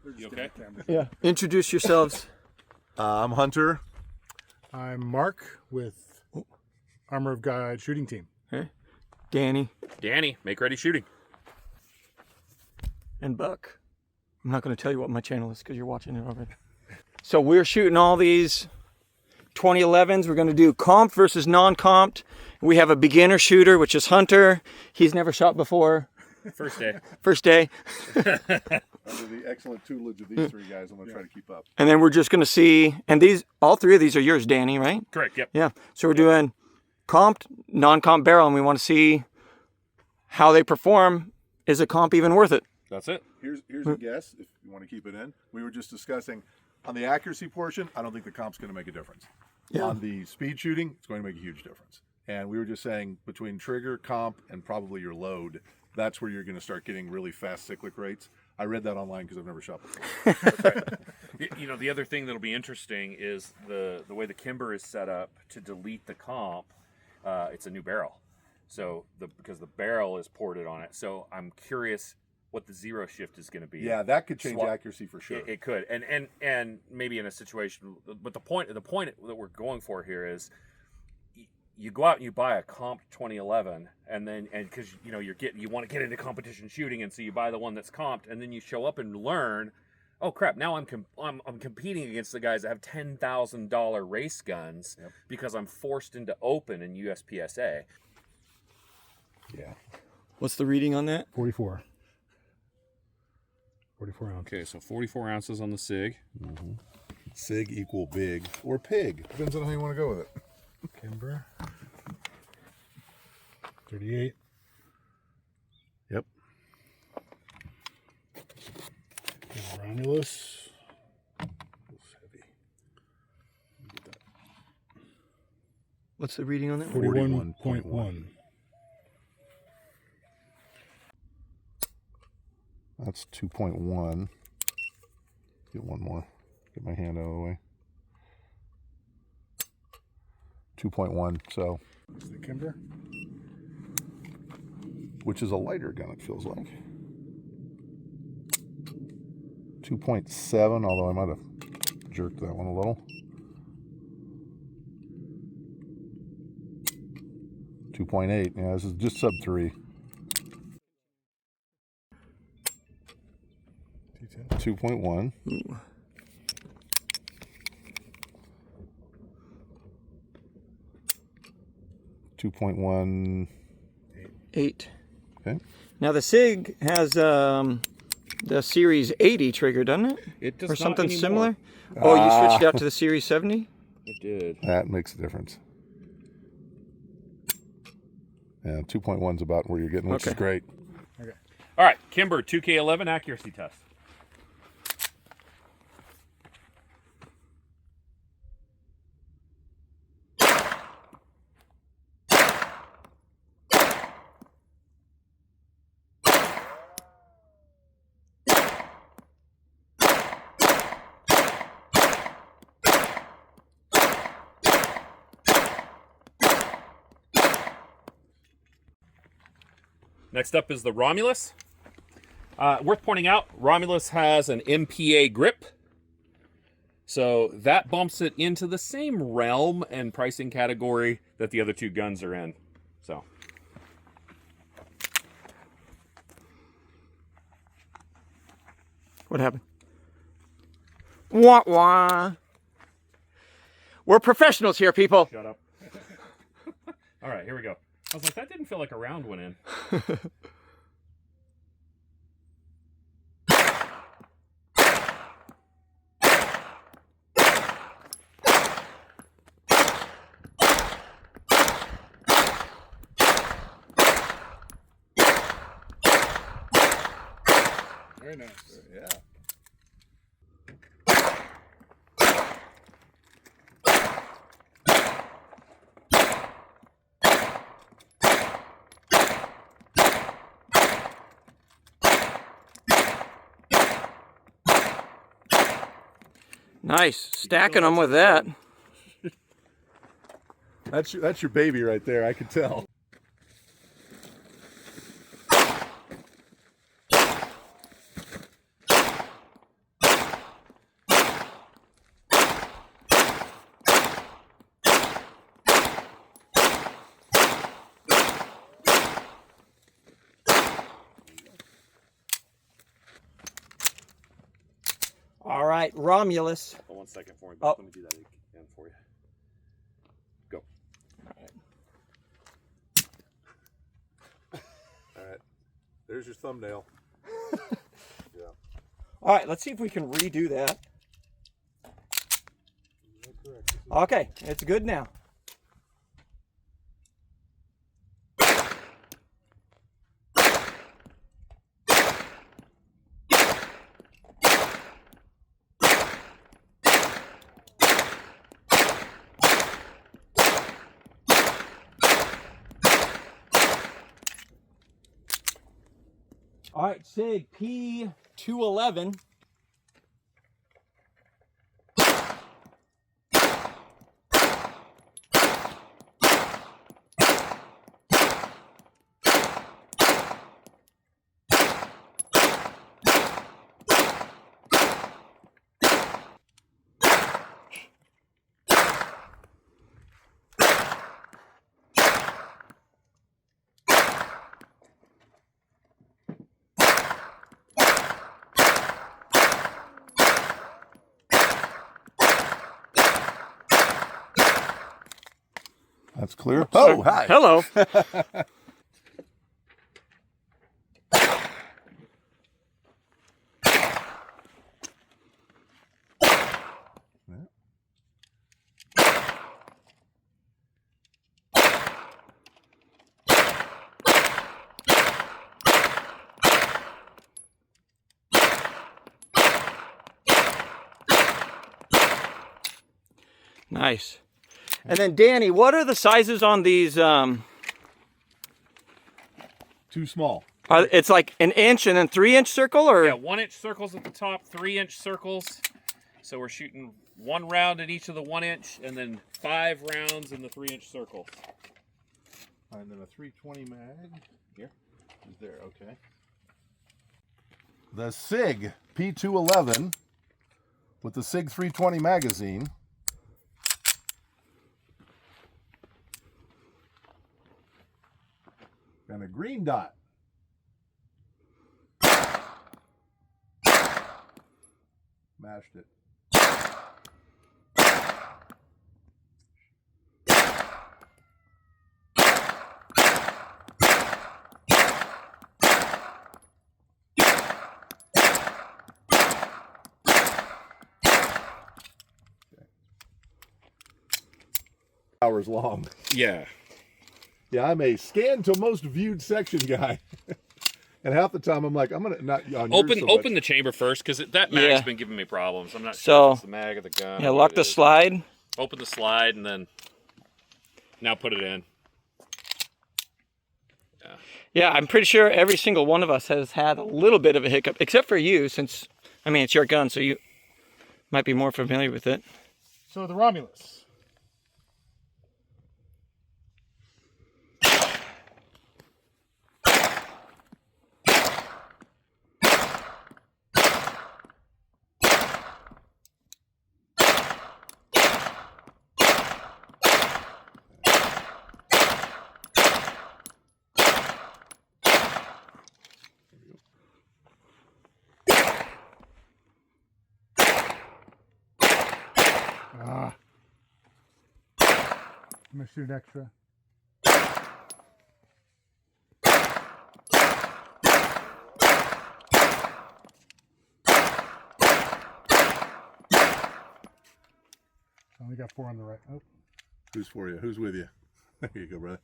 You okay? Yeah. Introduce yourselves. I'm Hunter. I'm Mark with Armor of God shooting team. Okay. Danny. Danny, make ready shooting. And Buck. I'm not going to tell you what my channel is because you're watching it already. So we're shooting all these 2011s. We're going to do comped versus non-comped. We have a beginner shooter, which is Hunter. He's never shot before. First day. First day. Under the excellent tutelage of these three guys, I'm going to try to keep up. And then we're just going to see, and these, all three of these are yours, Danny, right? Correct, yep. Yeah. So we're doing comped, non-comp barrel, and we want to see how they perform. Is a comp even worth it? That's it. Here's a guess, if you want to keep it in. We were just discussing, on the accuracy portion, I don't think the comp's going to make a difference. Yeah. On the speed shooting, it's going to make a huge difference. And we were just saying, between trigger, comp, and probably your load, that's where you're going to start getting really fast cyclic rates. I read that online because I've never shot before. You know, the other thing that'll be interesting is the way the Kimber is set up to delete the comp. It's a new barrel, so because the barrel is ported on it. So I'm curious what the zero shift is going to be. Yeah, that could change accuracy for sure. It could, and maybe in a situation. But the point that we're going for here is, you go out and you buy a comp 2011, and because you want to get into competition shooting, and so you buy the one that's comped, and then you show up and learn, oh crap! Now I'm competing against the guys that have $10,000 race guns because I'm forced into open in USPSA. Yeah. What's the reading on that? 44 ounces. Okay, so 44 ounces on the SIG. Mm-hmm. SIG equal big or pig. Depends on how you want to go with it. Kimber. 38. Yep. Romulus. It's heavy. What's the reading on that? 41.1. That's 2.1. Get one more. Get my hand out of the way. 2.1, so. It's the Kimber. Which is a lighter gun, it feels like. 2.7, although I might have jerked that one a little. 2.8, yeah, this is just sub 3. 2.1. 2.1. 8. Okay. Now the SIG has the Series 80 trigger, doesn't it? It does or not something anymore. similar? Oh, you switched out to the Series 70? It did. That makes a difference. Yeah, 2.1's about where you're getting, which is great. Okay. All right, Kimber 2K11 accuracy test. Next up is the Romulus. Worth pointing out, Romulus has an MPA grip. So that bumps it into the same realm and pricing category that the other two guns are in. So. What happened? Wah wah. We're professionals here, people. Shut up. All right, here we go. I was like, that didn't feel like a round went in. Very nice. Yeah. Nice. Stacking them with that. That's your baby right there, I can tell. All right, Romulus. Hold 1 second for me. Oh. Let me do that again for you. Go. All right. There's your thumbnail. Yeah. All right, let's see if we can redo that. Okay, it's good now. All right, SIG P211. That's clear. Oh, hi. Hello. Nice. And then Danny, what are the sizes on these? Too small. It's like an inch and then 3-inch circle, or? Yeah, 1-inch circles at the top, 3-inch circles. So we're shooting 1 round at each of the 1-inch, and then 5 rounds in the 3-inch circles. And then a 320 mag. Here. Is there, okay. The SIG P211 with the SIG 320 magazine. And a green dot. Mashed it. Hours long. Yeah. Yeah, I'm a scan to most viewed section guy. And half the time I'm like, I'm gonna not on yours so Open much. the chamber first, because that mag's Yeah. been giving me problems. I'm not So- sure if it's the mag or the gun. Yeah, or lock what it the is. slide. Open the slide and then now put it in. Yeah, I'm pretty sure every single one of us has had a little bit of a hiccup, except for you, since, I mean, it's your gun, so you might be more familiar with it. So the Romulus. I'm gonna shoot extra. Only got 4 on the right. Oh. Who's for you? Who's with you? There you go, brother.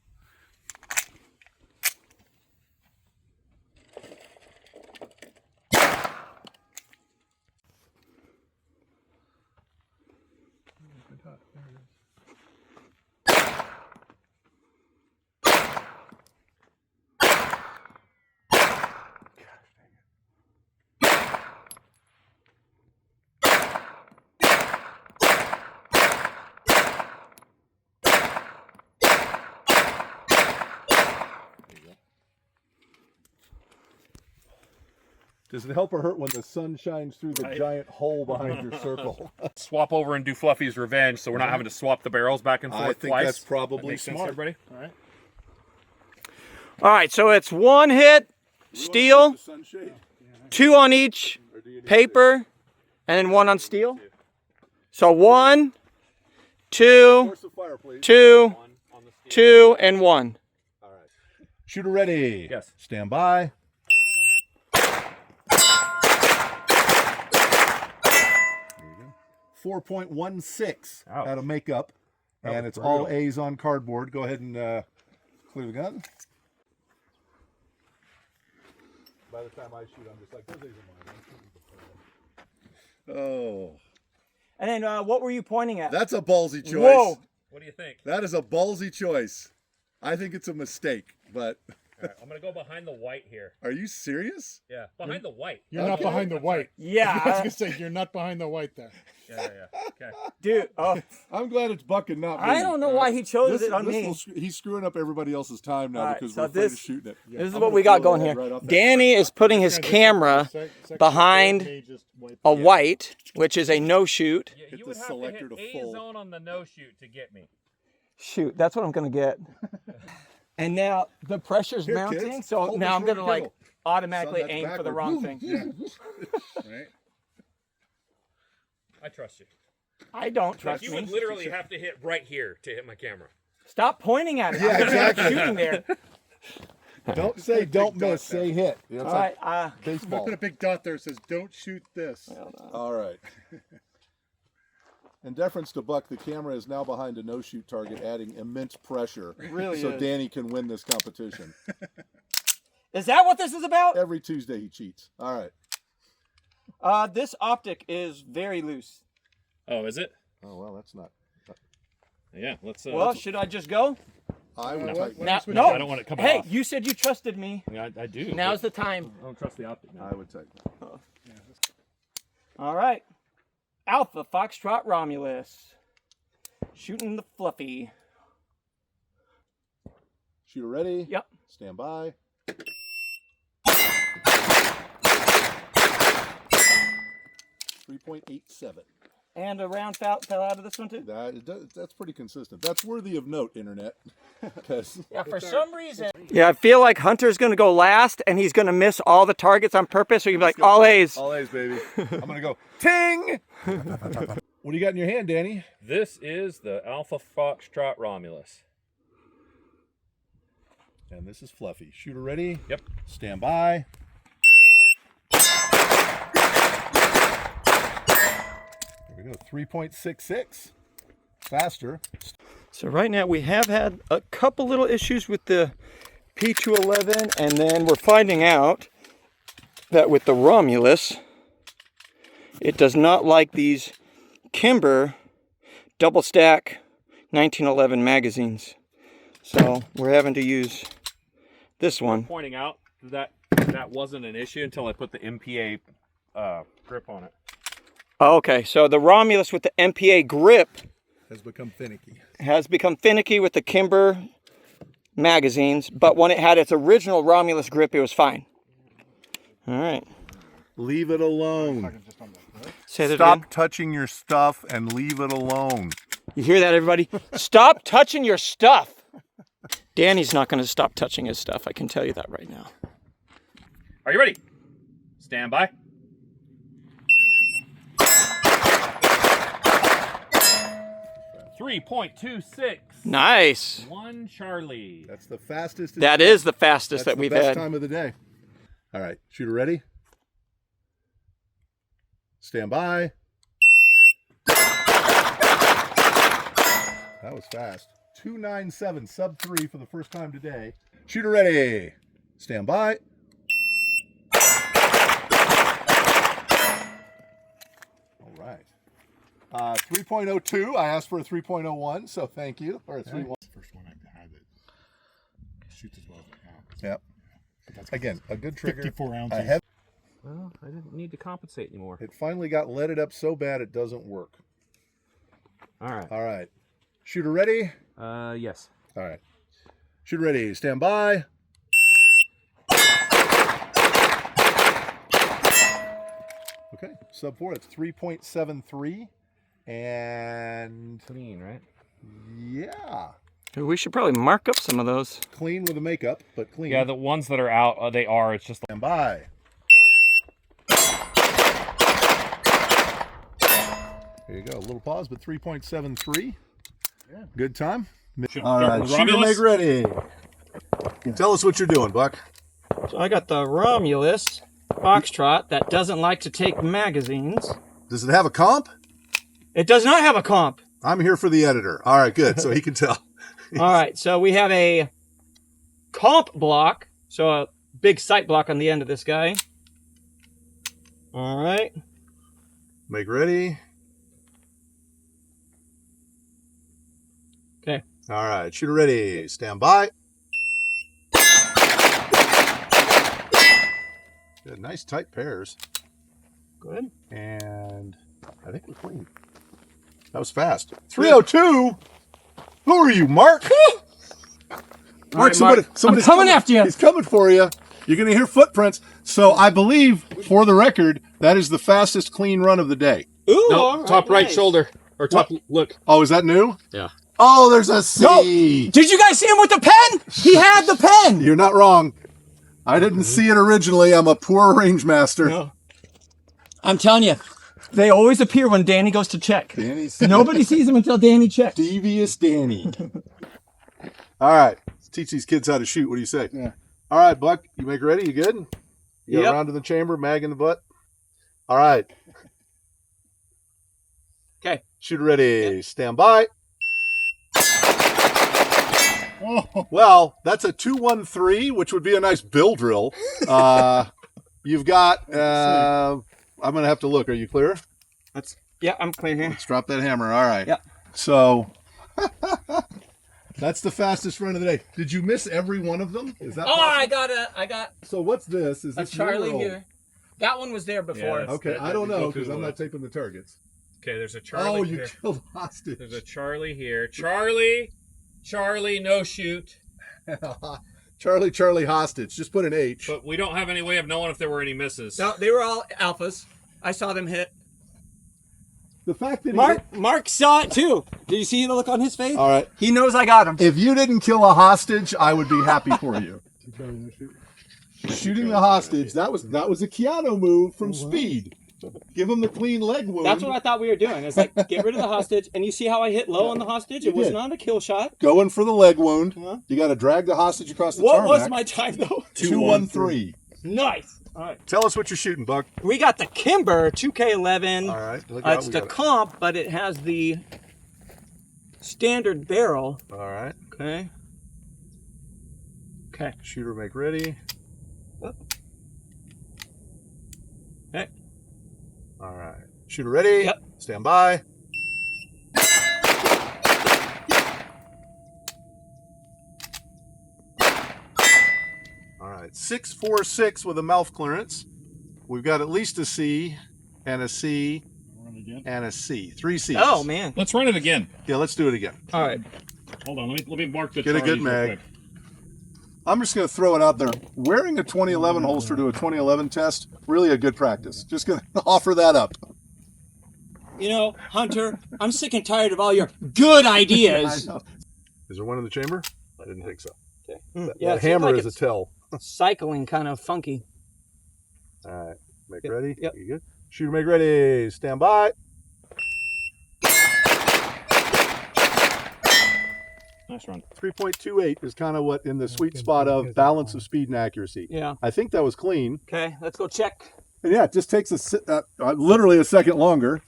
Does it help or hurt when the sun shines through the giant hole behind your circle? Swap over and do Fluffy's Revenge, so we're not having to swap the barrels back and forth I think twice. that's probably That makes sense, smart. everybody? All right. All right, so it's 1 hit, steel, Sunshade. 2 on each paper, And then 1 on steel? So 1, 2, Force the fire, please. 2, 1 on the steel. 2, and 1. All right. Shooter ready. Yes. Stand by. There we go. 4.16 Ouch. out of makeup. That And was it's all brutal. A's on cardboard. Go ahead and clear the gun. By the time I shoot, I'm just like, those A's are mine. Oh. And then what were you pointing at? That's a ballsy choice. Whoa. What do you think? That is a ballsy choice. I think it's a mistake, but All right, I'm gonna go behind the white here. are you serious? Yeah, behind the white. You're not behind the white. I was Yeah. gonna say you're not behind the white there. Yeah. Okay. Dude, oh, I'm glad it's Buck and not me. I don't know why he chose it on me. He's screwing up everybody else's time now All right, because so we're afraid of this- shooting it. This is I'm what gonna we got throw going that here. right off that- Danny is putting his camera behind a white, which is a no-shoot. Yeah, Hit you the would have selector to to hit full. A zone on the no shoot to get me. Shoot, that's what I'm going to get. And now the pressure's Here, mounting, kids, so hold now this I'm going to where you like go. automatically Son, that's aim for the backward. wrong Woo. thing. Yeah. Right. I trust you. I don't Like, trust you me. would literally have to hit right here to hit my camera. Stop pointing at it. Yeah, I'm gonna be exactly. shooting there. Don't say don't dot miss, say hit. You know, All it's right, like baseball. Put a big dot there that says don't shoot this. All right. In deference to Buck, the camera is now behind a no-shoot target, adding immense pressure. really so is. Danny can win this competition. Is that what this is about? Every Tuesday he cheats. All right. This optic is very loose. Oh, is it? Oh well, that's not. Yeah. Let's. Well, should I just go? I would what- tighten what it. Now, switch no. it? I don't want it coming Hey, off. you said you trusted me. Yeah, I do. Now's but the time. I don't trust the optic now. I would tighten it. All right. Alpha Foxtrot Romulus. Shooting the fluffy. Shooter ready. Yep. Stand by. 3.87. And a round fell out of this one too. That's pretty consistent. That's worthy of note, internet. Because Yeah, for some reason. Yeah, I feel like Hunter's going to go last, and he's going to miss all the targets on purpose. So you'll be like, all A's. all A's, baby. I'm gonna go ting. What do you got in your hand, Danny? This is the Alpha Foxtrot Romulus. And this is Fluffy. Shooter ready. Yep. Stand by. There we go. 3.66. Faster. So right now we have had a couple little issues with the P211, and then we're finding out that with the Romulus, it does not like these Kimber double stack 1911 magazines. So we're having to use this one. Pointing out that that wasn't an issue until I put the MPA grip on it. Oh, okay, so the Romulus with the MPA grip Has become finicky. has become finicky with the Kimber magazines, but when it had its original Romulus grip, it was fine. All right. Leave it alone. Say that Stop again. touching your stuff and leave it alone. You hear that, everybody? Stop touching your stuff. Danny's not going to stop touching his stuff. I can tell you that right now. Are you ready? Stand by. .226. Nice. 1 Charlie. That's the fastest. That is the fastest That's that we've the best had. time of the day. All right, shooter ready. Stand by. That was fast. 297 sub 3 for the first time today. Shooter ready. Stand by. All right. 3.02. I asked for a 3.01, so thank you. Or a 3.1. First one I had that shoots as well as I can. Yep. But that's Again, a good trigger. 54 ounces. I have, Well, I didn't need to compensate anymore. it finally got leaded up so bad it doesn't work. All right. All right. Shooter ready. Yes. All right. Shooter ready. Stand by. Okay. Sub 4. It's 3.73. And Clean, right? yeah. We should probably mark up some of those. Clean with the makeup, but clean. Yeah, the ones that are out, they are. It's just like Stand by. There you go. A little pause, but 3.73. Yeah. Good time. All right, shooter, make ready. Tell us what you're doing, Buck. So I got the Romulus Foxtrot that doesn't like to take magazines. Does it have a comp? It does not have a comp. I'm here for the editor. All right, good. So he can tell. All right, so we have a comp block, so a big sight block on the end of this guy. All right. Make ready. Okay. All right, shooter ready. Stand by. Good, nice tight pairs. Good. And I think we're clean. That was fast. 302. Who are you, Mark? Mark, somebody's I'm coming after you. He's coming for you. You're going to hear footprints. So I believe, for the record, that is the fastest clean run of the day. Ooh, No, all right, top right nice. shoulder. Or top, look. Oh, is that new? Yeah. Oh, there's a C. Did you guys see him with the pen? He had the pen. You're not wrong. I didn't see it originally. I'm a poor range master. No. I'm telling you, they always appear when Danny goes to check. Danny's Nobody sees him until Danny checks. devious Danny. All right, let's teach these kids how to shoot. What do you say? Yeah. All right, Buck, you make ready? You good? You Yep. go around to the chamber, mag in the butt. All right. Okay. Shooter ready. Stand by. Oh. Well, that's a 213, which would be a nice bill drill. You've got, I'm going to have to look. Are you clear? Yeah, I'm clear here. Let's drop that hammer. All right. Yep. So that's the fastest run of the day. Did you miss every one of them? Is that Oh, possible? I got So what's this? Is a this Charlie new or old? here. That one was there before. Yeah, Okay, I don't know because I'm not taping the targets. Okay, there's a Charlie Oh, you here. killed hostage. There's a Charlie here. Charlie, no shoot. Charlie hostage. Just put an H. But we don't have any way of knowing if there were any misses. No, they were all alphas. I saw them hit. The fact that Mark saw it too. Did you see the look on his face? All right. He knows I got him. If you didn't kill a hostage, I would be happy for you. Shooting the hostage, that was a Keanu move from Speed. Give him the clean leg wound. That's what I thought we were doing. It's like, get rid of the hostage. And you see how I hit low on the hostage? It was not a kill shot. Going for the leg wound. Huh? You got to drag the hostage across the What tarmac. was my time though? 213. Nice. All right. Tell us what you're shooting, Buck. We got the Kimber 2K11. All right. Look out. It's We the got it. comp, but it has the standard barrel. All right. Okay. Okay. Shooter, make ready. Okay. All right. Shooter ready. Yep. Stand by. All right. 646 with a mouth clearance. We've got at least a C and a C and a C. 3 C's. Oh man. Let's run it again. Yeah, let's do it again. All right. Hold on, let me mark the Get a good Charlies real mag. quick. I'm just going to throw it out there. Wearing a 2011 holster to a 2011 test, really a good practice. Just going to offer that up. You know, Hunter, I'm sick and tired of all your good ideas. I know. Is there one in the chamber? I didn't think so. Okay. That Yeah, it seems hammer like is a it's tell. cycling kind of funky. All right. Make Yep, ready. yep. You good? Shooter, make ready. Stand by. Nice run. 3.28 is kind of what in the sweet spot of balance of speed and accuracy. Yeah. I think that was clean. Okay, let's go check. And yeah, it just takes literally a second longer,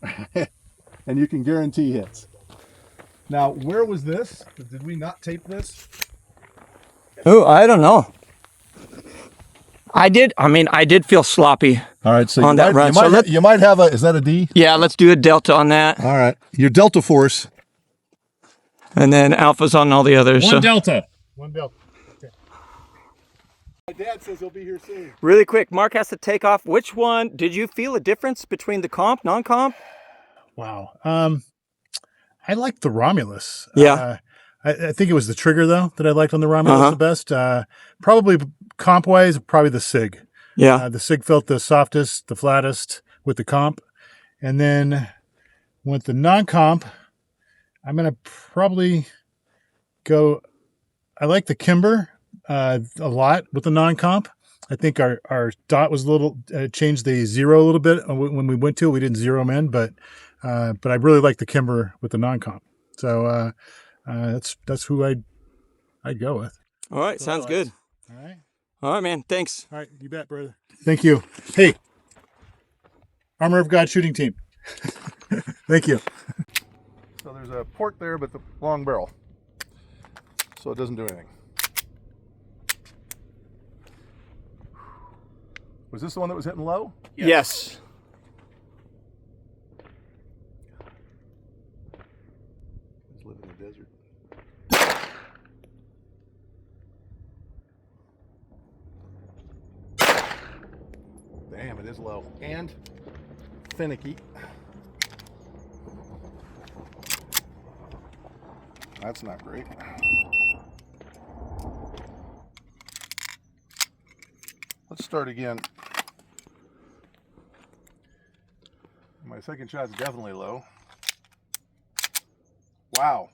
and you can guarantee hits. Now, where was this? Did we not tape this? Oh, I don't know. I did feel sloppy. All right, so On that run. you might have a. Is that a D? Yeah, let's do a delta on that. All right, your delta force. And then alpha's on all the others. So. Delta. One belt. My dad says he'll be here soon. Really quick, Mark has to take off. Which one, did you feel a difference between the comp, non-comp? Wow. I liked the Romulus. Yeah. I think it was the trigger though that I liked on the Romulus the best. Probably comp wise, probably the SIG. Yeah. The SIG felt the softest, the flattest with the comp. And then with the non-comp, I'm going to probably go, I like the Kimber a lot with the non-comp. I think our dot was a little changed the zero a little bit when we went to it. We didn't zero them in, but I really like the Kimber with the non-comp. So that's who I'd go with. All right, sounds good. All right. All right, man. Thanks. All right, you bet, brother. Thank you. Hey, Armor of God shooting team. Thank you. So there's a port there, but the long barrel, so it doesn't do anything. Was this the one that was hitting low? Yes. Just live in the desert. Damn, it is low and finicky. That's not great. Let's start again. My second shot's definitely low. Wow.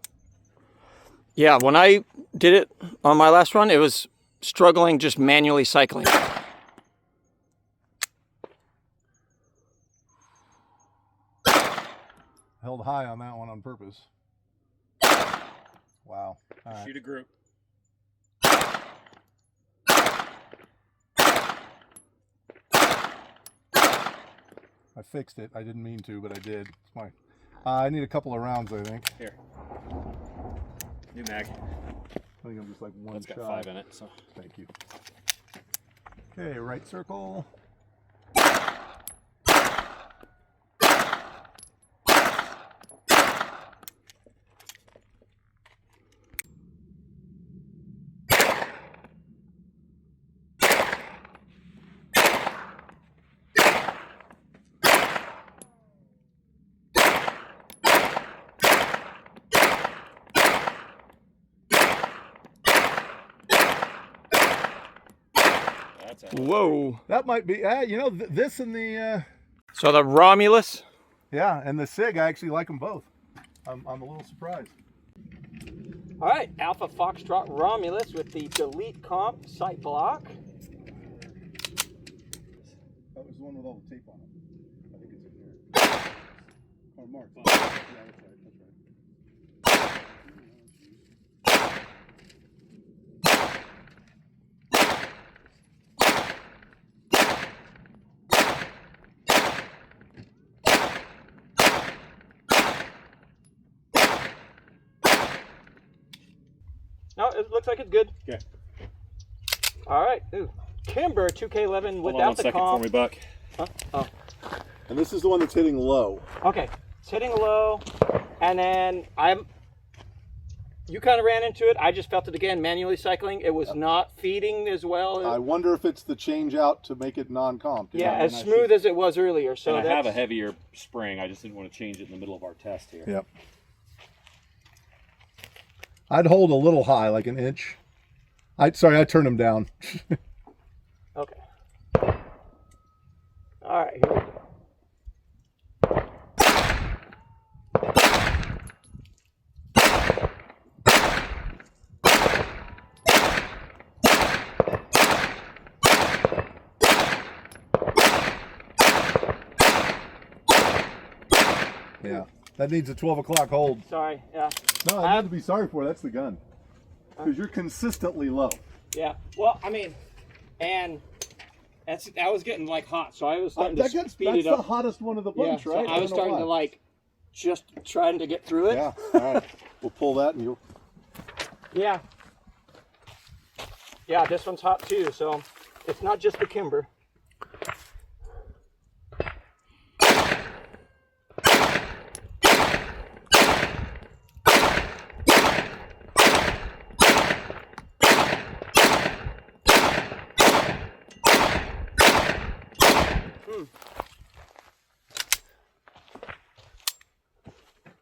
Yeah, when I did it on my last run, it was struggling just manually cycling. Held high on that one on purpose. Wow. All right. Shoot a group. I fixed it. I didn't mean to, but I did. It's fine. I need a couple of rounds, I think. Here. New mag. I think I'm just like one It's got shot. 5 in it, so. Thank you. Okay, right circle. Whoa. That might be, you know, this and the, So the Romulus. yeah, and the SIG, I actually like them both. I'm a little surprised. All right, Alpha Foxtrot Romulus with the delete comp sight block. That was the one with all the tape on it. I think it's in here. Oh, Mark. Yeah, that's right. That's right. No, it looks like it's good. Okay. All right. Ooh. Kimber 2K11 Hold on without one the second comp. for me, Buck. Huh? Oh, And this is the one that's hitting low. okay. It's hitting low, and then you kind of ran into it. I just felt it again, manually cycling. It was not feeding as well. I wonder if it's the change out to make it non-comp. Yeah, as smooth as it was earlier. So And I have that's a heavier spring. I just didn't want to change it in the middle of our test here. Yep. I'd hold a little high, like an inch. Sorry, I turned them down. okay. All right, here we go. Yeah, that needs a 12 o'clock hold. Sorry, yeah. No, I have to be sorry for. That's the gun. Because you're consistently low. Yeah, well, I mean, and I was getting like hot, so I was starting to speed that's it up. the hottest one of the bunch, yeah, right? so I was starting to like, just trying to get through it. Yeah, all right. We'll pull that and you'll... Yeah. Yeah, this one's hot too, so it's not just the Kimber.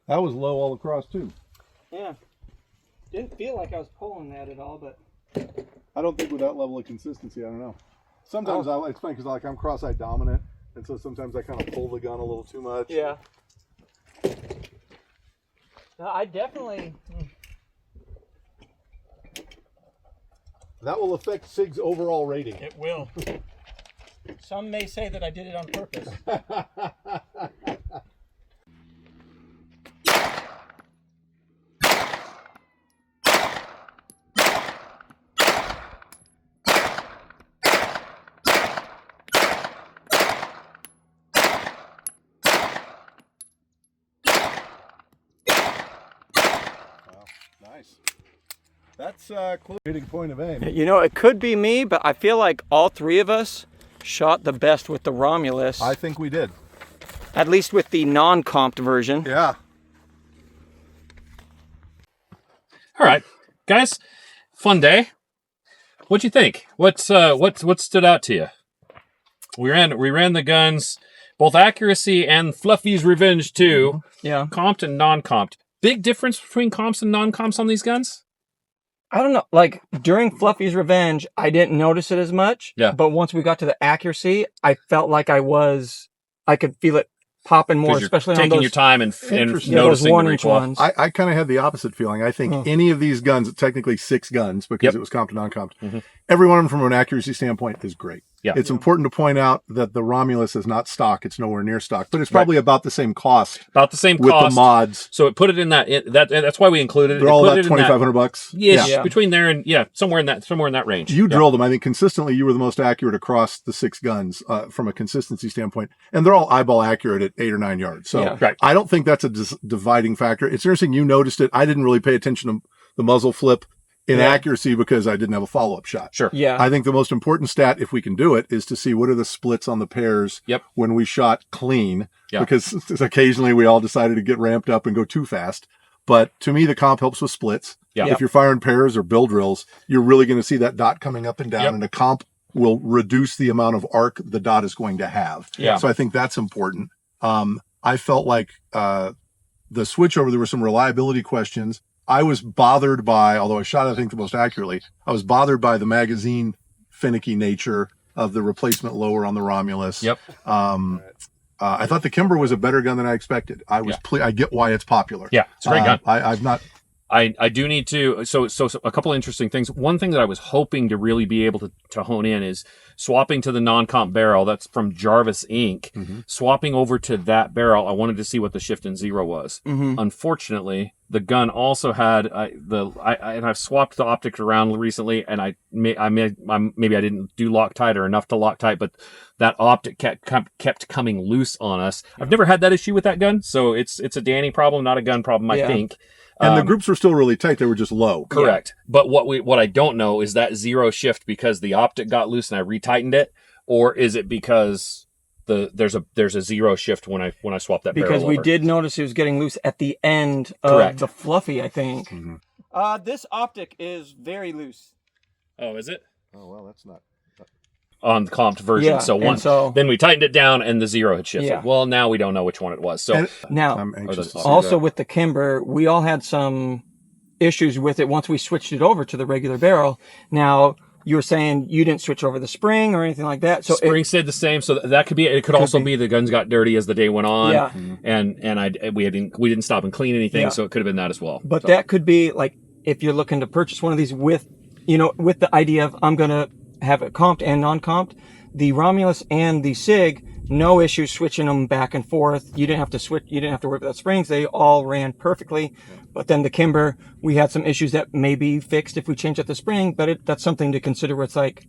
That was low all across too. Yeah. Didn't feel like I was pulling that at all, but I don't think with that level of consistency, I don't know. Sometimes it's funny because like I'm cross-eye dominant, and so sometimes I kind of pull the gun a little too much. yeah. No, I definitely. That will affect SIG's overall rating. It will. Some may say that I did it on purpose. Nice. That's hitting point of aim. You know, it could be me, but I feel like all three of us shot the best with the Romulus. I think we did. At least with the non-comped version. Yeah. All right, guys, fun day. What'd you think? What stood out to you? We ran the guns, both accuracy and Fluffy's Revenge 2. Yeah. Comped and non-comped. Big difference between comps and non-comps on these guns? I don't know. Like, during Fluffy's Revenge, I didn't notice it as much. Yeah. But once we got to the accuracy, I felt like I could feel it popping more, especially taking on those, your time and those noticing the 1-inch recoil. ones. I kind of had the opposite feeling. I think any of these guns, technically 6 guns, because it was comped and non-comped, every one of them from an accuracy standpoint is great. Yeah. It's important to point out that the Romulus is not stock. It's nowhere near stock, but it's probably about the same cost. About the same with cost. the mods. So it put it in that's why we included it. They're all about $2,500. Yeah, between there and somewhere in that range. You drilled them. I think consistently you were the most accurate across the 6 guns from a consistency standpoint, and they're all eyeball accurate at 8 or 9 yards. So I don't think that's a dividing factor. It's interesting you noticed it. I didn't really pay attention to the muzzle flip in accuracy because I didn't have a follow-up shot. Sure. Yeah. I think the most important stat, if we can do it, is to see what are the splits on the pairs when we shot clean, because occasionally we all decided to get ramped up and go too fast. But to me, the comp helps with splits. Yeah. If you're firing pairs or bill drills, you're really going to see that dot coming up and down, and the comp will reduce the amount of arc the dot is going to have. Yeah. So I think that's important. I felt like the switchover, there were some reliability questions. I was bothered by, although I shot, I think, the most accurately, I was bothered by the magazine finicky nature of the replacement lower on the Romulus. Yep. I thought the Kimber was a better gun than I expected. I get why it's popular. Yeah, it's a great gun. I've not. I do need to, so a couple of interesting things. One thing that I was hoping to really be able to hone in is swapping to the non-comp barrel. That's from Jarvis Inc. Swapping over to that barrel, I wanted to see what the shift in zero was. Unfortunately, the gun also had and I've swapped the optics around recently, and maybe I didn't do Loctite or enough to Loctite, but that optic kept coming loose on us. I've never had that issue with that gun, so it's a Danny problem, not a gun problem, I think. And the groups were still really tight. They were just low. Correct. Yeah. But what I don't know is that zero shift because the optic got loose and I retightened it, or is it because there's a zero shift when I swap that barrel because we over? did notice it was getting loose at the end of the Fluffy, I think. This optic is very loose. Oh, is it? Oh well, that's not on the comped version. Then we tightened it down and the zero had shifted. Yeah. Well, now we don't know which one it was. So now, I'm anxious to see also that. with the Kimber, we all had some issues with it once we switched it over to the regular barrel. Now, you were saying you didn't switch over the spring or anything like that. So spring stayed the same. So that could be. It could also be the guns got dirty as the day went on. Yeah. And we didn't stop and clean anything. So it could have been that as well. But that could be like if you're looking to purchase one of these with the idea of I'm gonna have it comped and non-comped. The Romulus and the SIG, no issue switching them back and forth. You didn't have to switch. You didn't have to worry about springs. They all ran perfectly. But then the Kimber, we had some issues that may be fixed if we change out the spring. But that's something to consider. Where it's like,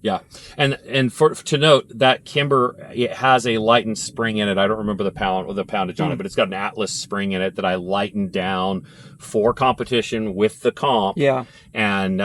and to note that Kimber, it has a lightened spring in it. I don't remember the poundage on it, but it's got an Atlas spring in it that I lightened down for competition with the comp. Yeah, and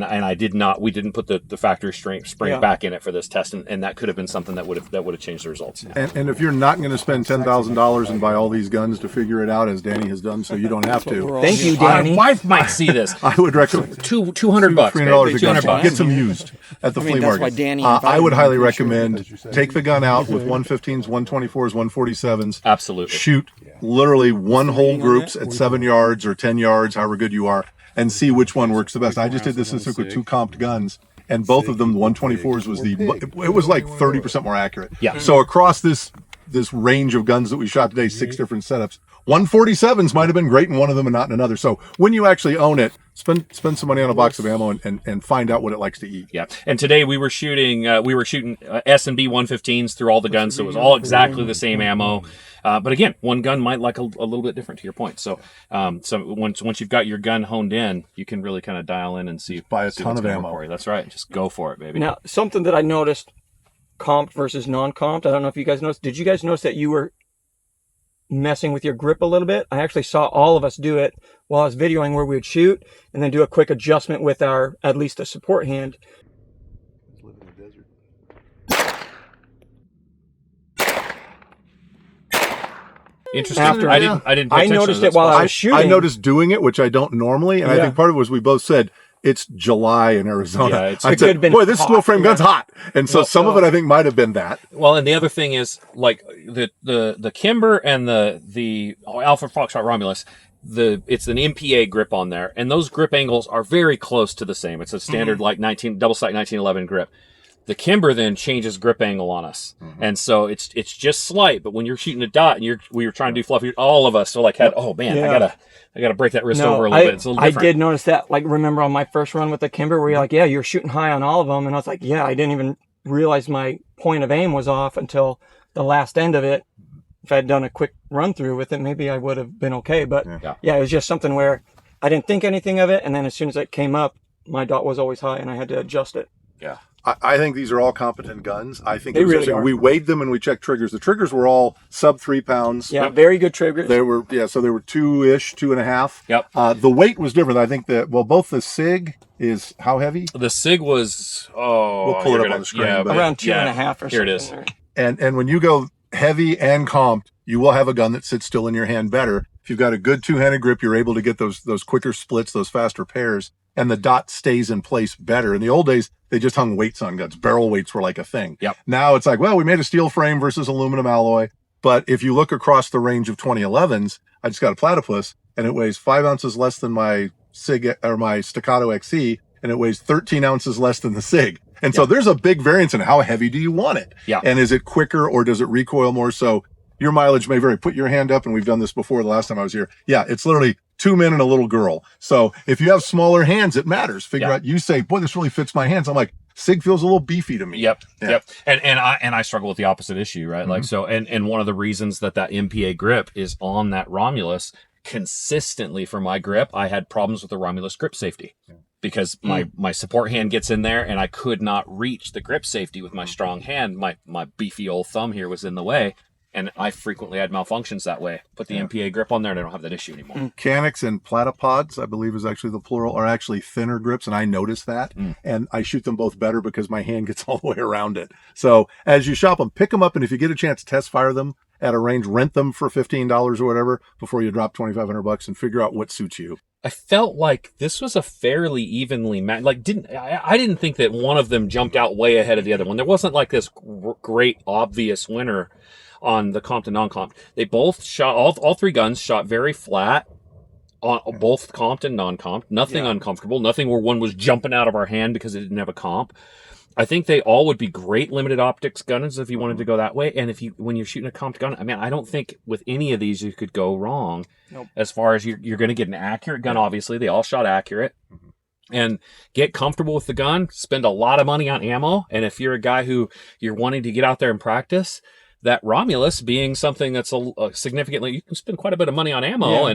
I did not. We didn't put the factory spring back in it for this test, and that could have been something that would have changed the results. And if you're not going to spend $10,000 and buy all these guns to figure it out, as Danny has done, so you don't have to. Thank you, Danny. My wife might see this. I would recommend $200, $300 a gun. $200. Get some used at the flea that's market. why Danny I would highly recommend take the gun out with 115s, 124s, 147s. Absolutely. Shoot literally one hole groups at 7 yards or 10 yards, however good you are, and see which one works the best. I just did this with 2 comped guns, and both of them, the 124s was it was like 30% more accurate. Yeah. So across this range of guns that we shot today, 6 different setups, 147s might have been great in one of them and not in another. So when you actually own it, Spend some money on a box of ammo and find out what it likes to eat. Yeah, and today we were shooting S&B 115s through all the guns, so it was all exactly the same ammo. But again, one gun might like a little bit different, to your point. So, once you've got your gun honed in, you can really kind of dial in and see Buy a ton of ammo. for you. That's right. Just go for it, baby. Now, something that I noticed, comp versus non-comp. I don't know if you guys noticed. Did you guys notice that you were messing with your grip a little bit? I actually saw all of us do it while I was videoing where we would shoot and then do a quick adjustment with at least a support hand. Live in the desert. Interesting. After- I didn't. Pay I attention noticed to it while I I was shooting. I noticed doing it, which I don't normally, and I Yeah. think part of it was we both said it's July in Arizona. Yeah, it's- I It could've said, been boy, this hot, steel frame gun's yeah. hot, and so Well, some of it I think might have been that. Well, and the other thing is, like the Kimber and the Alpha Foxtrot Romulus, it's an MPA grip on there, and those grip angles are very close to the same. It's a standard like double stack 1911 grip. The Kimber then changes grip angle on us, and so it's just slight. But when you're shooting a dot and we were trying to do fluffy, all of us so like had, oh man, Yeah. I gotta break that wrist No, over a little bit. It's a little I different. did notice that. Like, remember on my first run with the Kimber where you're like, yeah, you're shooting high on all of them. And I was like, yeah, I didn't even realize my point of aim was off until the last end of it. If I had done a quick run through with it, maybe I would have been okay. But yeah, it was just something where I didn't think anything of it. And then as soon as it came up, my dot was always high and I had to adjust it. Yeah. I think these are all competent guns. I think They it was really interesting. are. We weighed them and we checked triggers. The triggers were all sub 3 pounds. Yeah, very good triggers. They were, so they were 2-ish, 2.5. Yep. The weight was different. I think that, both the SIG is how heavy? The SIG was We'll pull it up on the screen, Yeah, but- Around 2.5 or here something. it is. And when you go heavy and comped, you will have a gun that sits still in your hand better. If you've got a good two-handed grip, you're able to get those quicker splits, those faster pairs, and the dot stays in place better. In the old days, they just hung weights on guns. Barrel weights were like a thing. Yep. Now it's like, well, we made a steel frame versus aluminum alloy. But if you look across the range of 2011s, I just got a platypus, and it weighs 5 ounces less than my SIG or my Staccato XE, and it weighs 13 ounces less than the SIG. And so there's a big variance in how heavy do you want it? Yeah. And is it quicker or does it recoil more? So your mileage may vary. Put your hand up, and we've done this before the last time I was here. Yeah, it's literally 2 men and a little girl. So if you have smaller hands, it matters. Figure out, you say, boy, this really fits my hands. I'm like, SIG feels a little beefy to me. Yep. Yeah. Yep. And I struggle with the opposite issue, right? Like, so, and one of the reasons that MPA grip is on that Romulus consistently for my grip, I had problems with the Romulus grip safety. Because my support hand gets in there and I could not reach the grip safety with my strong hand. My beefy old thumb here was in the way, and I frequently had malfunctions that way. Put the MPA grip on there and I don't have that issue anymore. Mechanics and platypods, I believe is actually the plural, are actually thinner grips, and I noticed that. And I shoot them both better because my hand gets all the way around it. So as you shop them, pick them up, and if you get a chance, test fire them at a range, rent them for $15 or whatever before you drop $2,500 and figure out what suits you. I felt like this was a fairly evenly matched. Like, I didn't think that one of them jumped out way ahead of the other one. There wasn't like this great obvious winner on the comp to non-comp. They both shot, all three guns shot very flat on both comped and non-comp. Nothing uncomfortable. Nothing where one was jumping out of our hand because it didn't have a comp. I think they all would be great limited optics guns if you wanted to go that way. And when you're shooting a comped gun, I mean, I don't think with any of these you could go wrong. Nope. As far as you're going to get an accurate gun. Obviously, they all shot accurate. And get comfortable with the gun. Spend a lot of money on ammo. And if you're a guy who you're wanting to get out there and practice, that Romulus being something that's significantly, you can spend quite a bit of money on ammo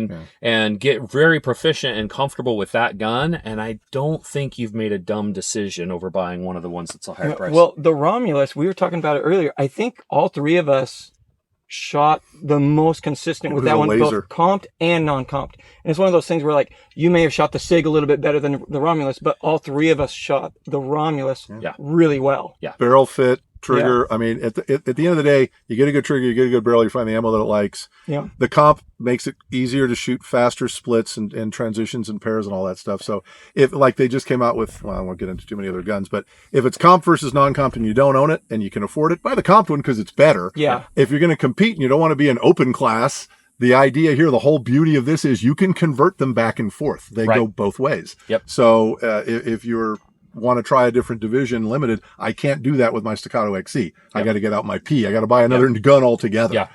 and get very proficient and comfortable with that gun. And I don't think you've made a dumb decision over buying one of the ones that's a higher price. Well, the Romulus, we were talking about it earlier. I think all three of us shot the most consistent with With that a one, laser. both comped and non-comped. And it's one of those things where, like, you may have shot the SIG a little bit better than the Romulus, but all three of us shot the Romulus really well. Barrel fit, trigger. I mean, at the end of the day, you get a good trigger, you get a good barrel, you find the ammo that it likes. Yeah. The comp makes it easier to shoot faster splits and transitions and pairs and all that stuff. So if, like, they just came out with, well, I won't get into too many other guns, but if it's comp versus non-comp and you don't own it and you can afford it, buy the comp one because it's better. Yeah. If you're going to compete and you don't want to be an open class, the idea here, the whole beauty of this is you can convert them back and forth. They go both ways. Yep. So if you're want to try a different division limited, I can't do that with my Staccato XE. I got to get out my P. I got to buy another gun altogether. Yeah.